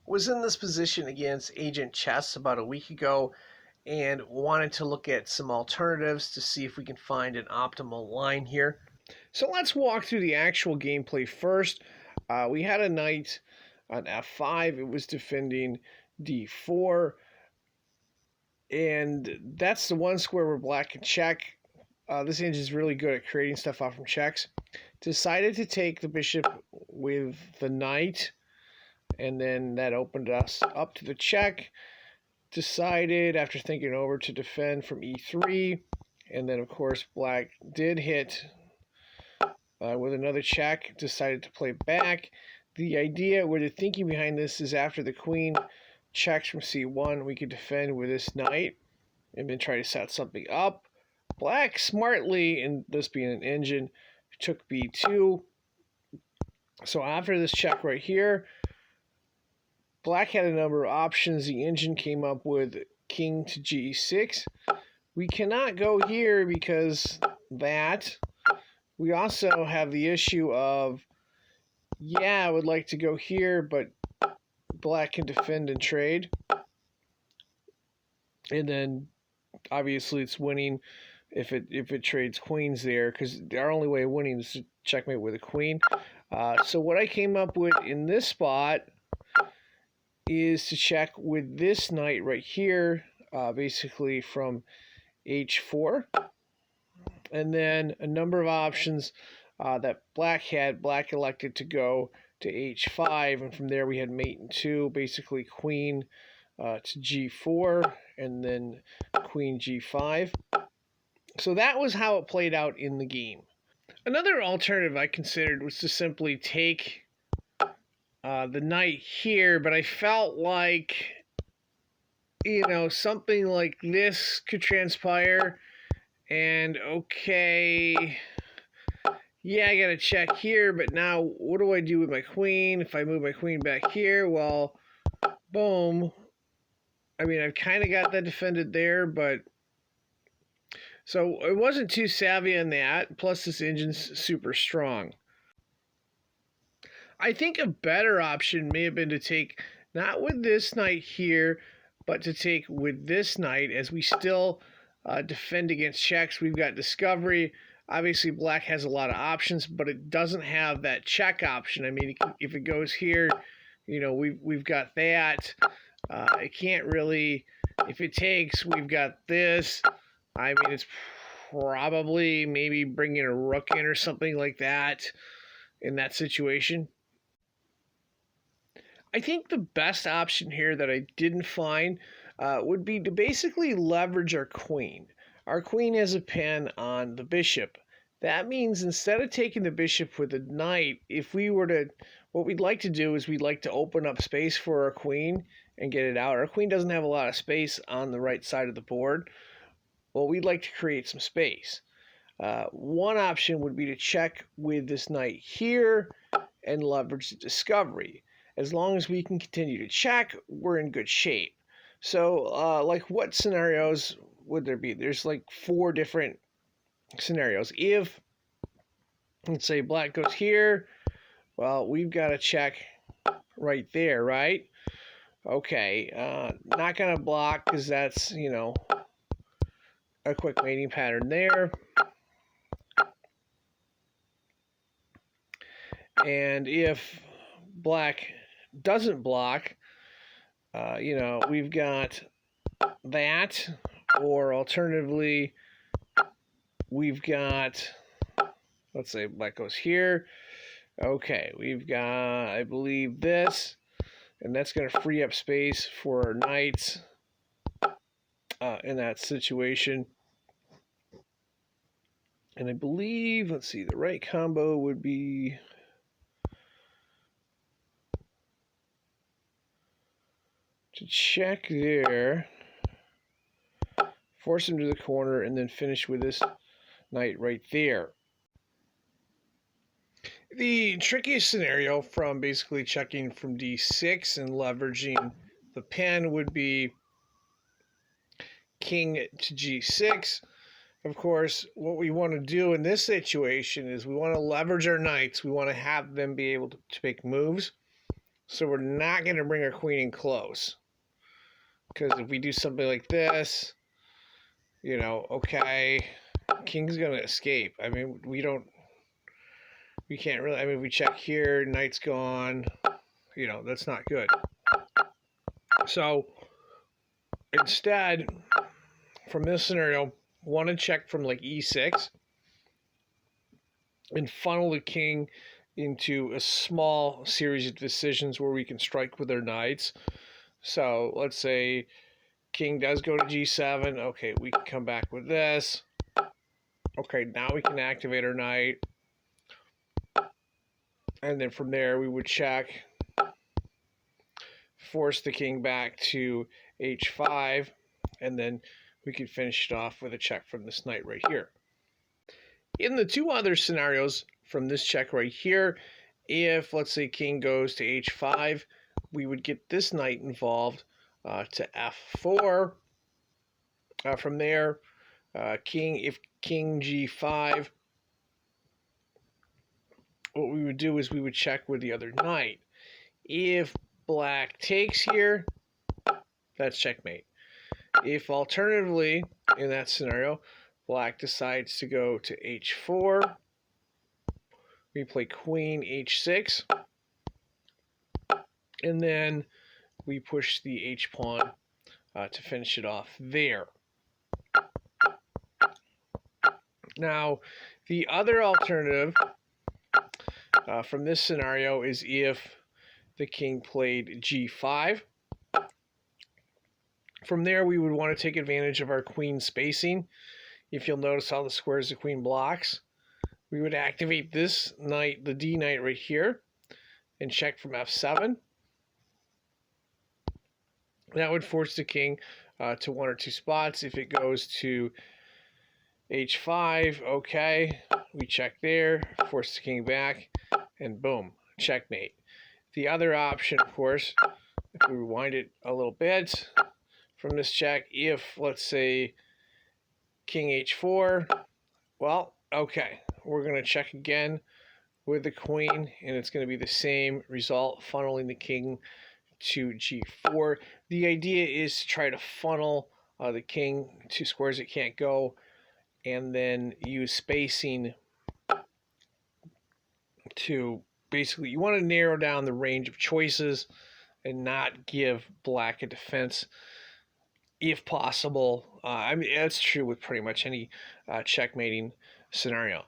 Was in this position against Agent Chess about a week ago and wanted to look at some alternatives to see if we can find an optimal line here. So let's walk through the actual gameplay first. We had a knight on f5. It was defending d4. And that's the one square where black can check. This engine is really good at creating stuff off from checks. Decided to take the bishop with the knight, and then that opened us up to the check. Decided, after thinking over, to defend from e3, and then of course black did hit with another check. Decided to play back. The idea, or the thinking behind this, is after the queen checks from c1, we could defend with this knight and then try to set something up. Black smartly, and this being an engine, took b2. So after this check right here, black had a number of options. The engine came up with king to g6. We cannot go here because that. We also have the issue of, yeah, I would like to go here, but black can defend and trade. And then obviously it's winning if it trades queens there, because our only way of winning is to checkmate with a queen. So what I came up with in this spot is to check with this knight right here, basically from h4. And then a number of options that black had. Black elected to go to h5, and from there we had mate and 2, basically queen to g4, and then queen g5. So that was how it played out in the game. Another alternative I considered was to simply take the knight here, but I felt like, something like this could transpire. And okay, yeah, I got to check here, but now what do I do with my queen? If I move my queen back here, well, boom. I mean, I've kind of got that defended there, but so I wasn't too savvy on that. Plus, this engine's super strong. I think a better option may have been to take not with this knight here, but to take with this knight, as we still defend against checks. We've got discovery. Obviously, black has a lot of options, but it doesn't have that check option. I mean, if it goes here, we've got that. It can't really. If it takes, we've got this. I mean, it's probably maybe bringing a rook in or something like that in that situation. I think the best option here that I didn't find would be to basically leverage our queen. Our queen has a pin on the bishop. That means instead of taking the bishop with the knight, if we were to, what we'd like to do is we'd like to open up space for our queen and get it out. Our queen doesn't have a lot of space on the right side of the board. Well, we'd like to create some space. One option would be to check with this knight here and leverage the discovery. As long as we can continue to check, we're in good shape. So, like, what scenarios would there be? There's like 4 different scenarios. If, let's say, black goes here, well, we've got to check right there, right? Okay, not going to block because that's, a quick mating pattern there. And if black doesn't block, we've got that, or alternatively, we've got, let's say black goes here. Okay, we've got, I believe, this, and that's going to free up space for our knights in that situation. And I believe, let's see, the right combo would be to check there, force him to the corner, and then finish with this knight right there. The trickiest scenario from basically checking from d6 and leveraging the pin would be king to g6. Of course, what we want to do in this situation is we want to leverage our knights. We want to have them be able to make moves. So we're not going to bring our queen in close. Because if we do something like this, you know, okay, king's going to escape. I mean, we can't really, I mean, we check here, knight's gone, you know, that's not good. So instead, from this scenario, want to check from like e6 and funnel the king into a small series of decisions where we can strike with our knights. So let's say king does go to g7. Okay, we can come back with this. Okay, now we can activate our knight. And then from there, we would check, force the king back to h5, and then we could finish it off with a check from this knight right here. In the two other scenarios from this check right here, if, let's say, king goes to h5, we would get this knight involved to f4. From there, if king g5, what we would do is we would check with the other knight. If black takes here, that's checkmate. If alternatively, in that scenario, black decides to go to h4, we play queen h6, and then we push the h-pawn to finish it off there. Now, the other alternative from this scenario is if the king played g5. From there, we would want to take advantage of our queen spacing. If you'll notice how the squares the queen blocks, we would activate this knight, the d knight right here, and check from f7. That would force the king to one or two spots. If it goes to h5, okay, we check there, force the king back, and boom, checkmate. The other option, of course, if we rewind it a little bit from this check, if, let's say, king h4, well, okay, we're going to check again with the queen, and it's going to be the same result, funneling the king to g4. The idea is to try to funnel the king to squares it can't go, and then use spacing to basically, you want to narrow down the range of choices and not give black a defense if possible. I mean, that's true with pretty much any checkmating scenario.